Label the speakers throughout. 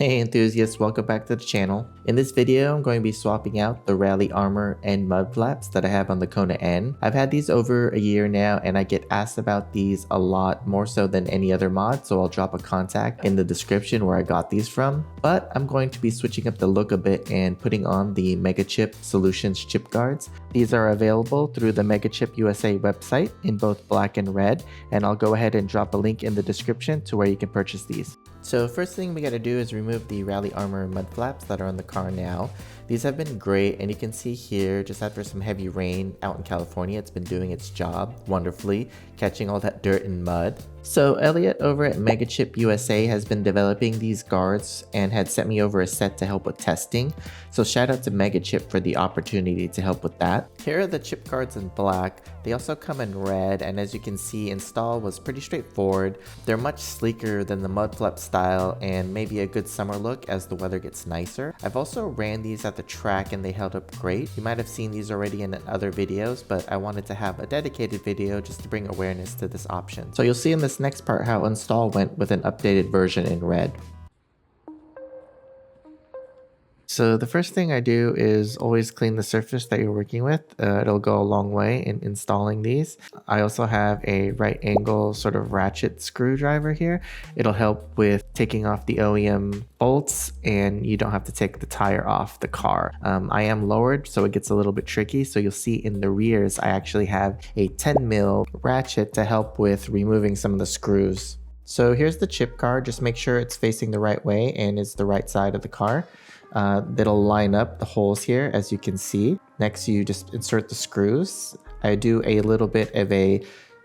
Speaker 1: Hey enthusiasts, welcome back to the channel. In this video, I'm going to be swapping out the Rally Armor and Mudflaps that I have on the Kona N. I've had these over a year now and I get asked about these a lot, more so than any other mod, so I'll drop a contact in the description where I got these from. But I'm going to be switching up the look a bit and putting on the Megachip Solutions chip guards. These are available through the Megachip USA website in both black and red, and I'll go ahead and drop a link in the description to where you can purchase these. So first thing we gotta do is remove the Rally Armor Mudflaps that are on the car now. These have been great, and you can see here, just after some heavy rain out in California, it's been doing its job wonderfully, catching all that dirt and mud. So Elliot over at Megachip USA has been developing these guards and had sent me over a set to help with testing. So shout out to Megachip for the opportunity to help with that. Here are the chip guards in black. They also come in red, and as you can see, install was pretty straightforward. They're much sleeker than the Mudflap style and maybe a good summer look as the weather gets nicer. I've also ran these at the track and they held up great. You might have seen these already in other videos, but I wanted to have a dedicated video just to bring awareness to this option. So you'll see in this next part how install went with an updated version in red. So the first thing I do is always clean the surface that you're working with. It'll go a long way in installing these. I also have a right angle sort of ratchet screwdriver here. It'll help with taking off the OEM bolts and you don't have to take the tire off the car. I am lowered, so it gets a little bit tricky. So you'll see in the rears, I actually have a 10 mil ratchet to help with removing some of the screws. So here's the chip guard. Just make sure it's facing the right way and it's the right side of the car. That'll line up the holes here, as you can see. Next, you just insert the screws. I do a little bit of a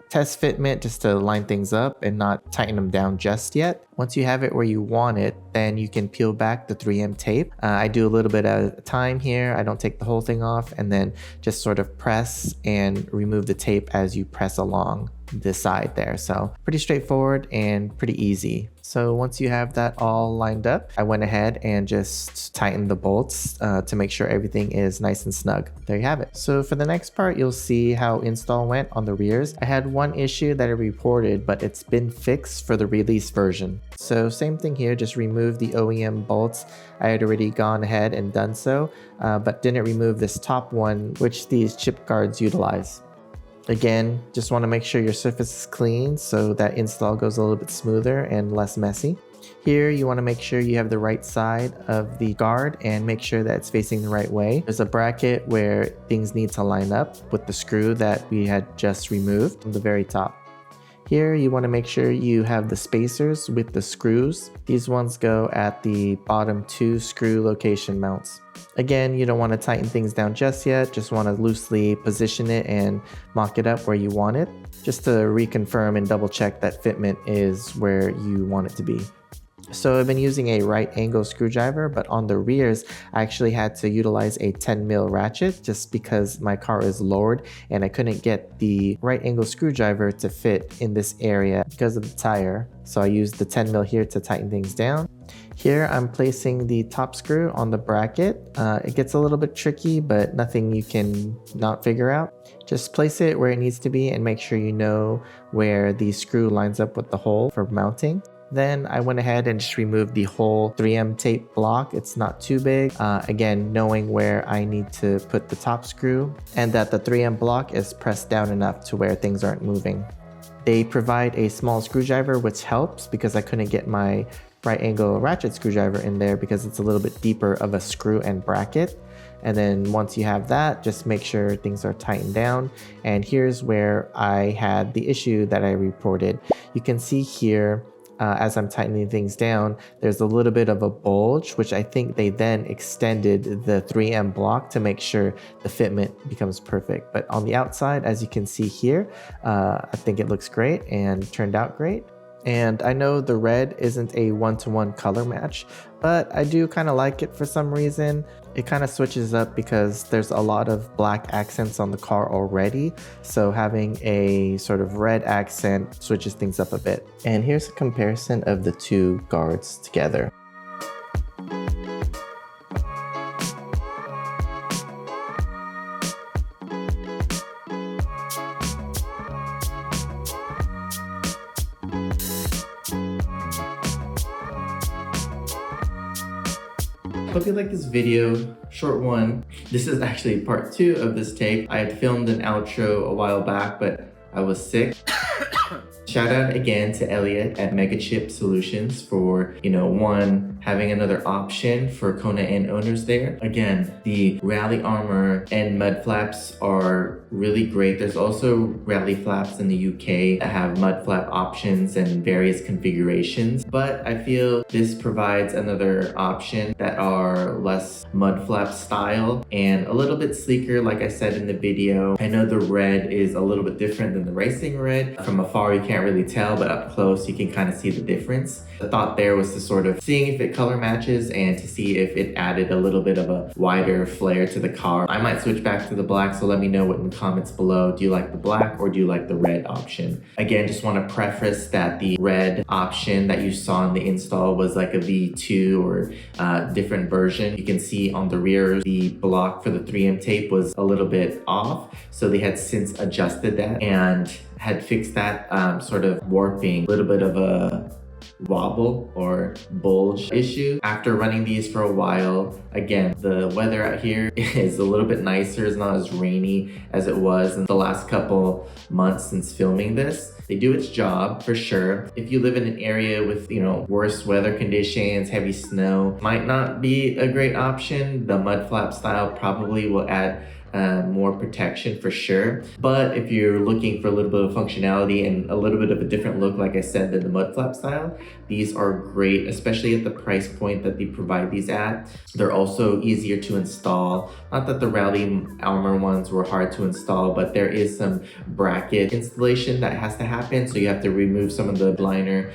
Speaker 1: test fitment just to line things up and not tighten them down just yet. Once you have it where you want it, then you can peel back the 3M tape. I do a little bit at a time here. I don't take the whole thing off, and then just sort of press and remove the tape as you press along this side there. So pretty straightforward and pretty easy. So once you have that all lined up, I went ahead and just tightened the bolts to make sure everything is nice and snug. There you have it. So for the next part, you'll see how install went on the rears. I had one issue that I reported, but it's been fixed for the release version. So same thing here, just remove the OEM bolts. I had already gone ahead and done so, but didn't remove this top one, which these chip guards utilize. Again, just want to make sure your surface is clean so that install goes a little bit smoother and less messy. Here, you want to make sure you have the right side of the guard and make sure that it's facing the right way. There's a bracket where things need to line up with the screw that we had just removed from the very top. Here, you want to make sure you have the spacers with the screws. These ones go at the bottom 2 screw location mounts. Again, you don't want to tighten things down just yet, just want to loosely position it and mock it up where you want it, just to reconfirm and double check that fitment is where you want it to be. So I've been using a right angle screwdriver, but on the rears, I actually had to utilize a 10 mil ratchet just because my car is lowered and I couldn't get the right angle screwdriver to fit in this area because of the tire. So I used the 10 mil here to tighten things down. Here I'm placing the top screw on the bracket. It gets a little bit tricky, but nothing you can not figure out. Just place it where it needs to be and make sure you know where the screw lines up with the hole for mounting. Then I went ahead and just removed the whole 3M tape block. It's not too big. Again, knowing where I need to put the top screw and that the 3M block is pressed down enough to where things aren't moving. They provide a small screwdriver, which helps because I couldn't get my right angle ratchet screwdriver in there because it's a little bit deeper of a screw and bracket. And then once you have that, just make sure things are tightened down. And here's where I had the issue that I reported. You can see here, as I'm tightening things down, there's a little bit of a bulge, which I think they then extended the 3M block to make sure the fitment becomes perfect. But on the outside, as you can see here, I think it looks great and turned out great. And I know the red isn't a one-to-one color match, but I do kind of like it for some reason. It kind of switches up because there's a lot of black accents on the car already. So having a sort of red accent switches things up a bit. And here's a comparison of the two guards together. Hope you like this video, short one. This is actually part 2 of this take. I had filmed an outro a while back, but I was sick. Shout out again to Elliot at Megachip Solutions for, one, having another option for Kona and owners there. Again, the Rally Armor and Mudflaps are really great. There's also Rally Flaps in the UK that have Mudflap options and various configurations, but I feel this provides another option that are less Mudflap style and a little bit sleeker, like I said in the video. I know the red is a little bit different than the racing red. From afar, you can't really tell, but up close, you can kind of see the difference. The thought there was to sort of seeing if it color matches and to see if it added a little bit of a wider flare to the car. I might switch back to the black, so let me know what in the comments below. Do you like the black or do you like the red option? Again, just want to preface that the red option that you saw in the install was like a V2 or different version. You can see on the rear, the block for the 3M tape was a little bit off, so they had since adjusted that and had fixed that sort of warping, a little bit of a wobble or bulge issue. After running these for a while, again, the weather out here is a little bit nicer. It's not as rainy as it was in the last couple months since filming this. They do its job for sure. If you live in an area with, worse weather conditions, heavy snow, might not be a great option. The Mudflap style probably will add more protection for sure. But if you're looking for a little bit of functionality and a little bit of a different look, like I said, than the Mudflap style, these are great, especially at the price point that they provide these at. They're also easier to install. Not that the Rally Armor ones were hard to install, but there is some bracket installation that has to happen. So you have to remove some of the liner.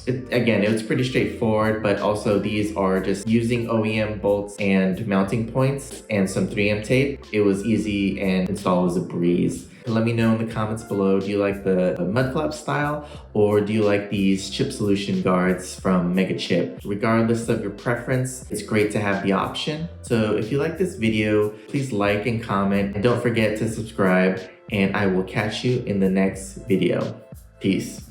Speaker 1: Again, it was pretty straightforward, but also these are just using OEM bolts and mounting points and some 3M tape. It was easy and install was a breeze. Let me know in the comments below, do you like the Mudflap style or do you like these chip solution guards from Megachip? Regardless of your preference, it's great to have the option. So if you like this video, please like and comment and don't forget to subscribe, and I will catch you in the next video. Peace.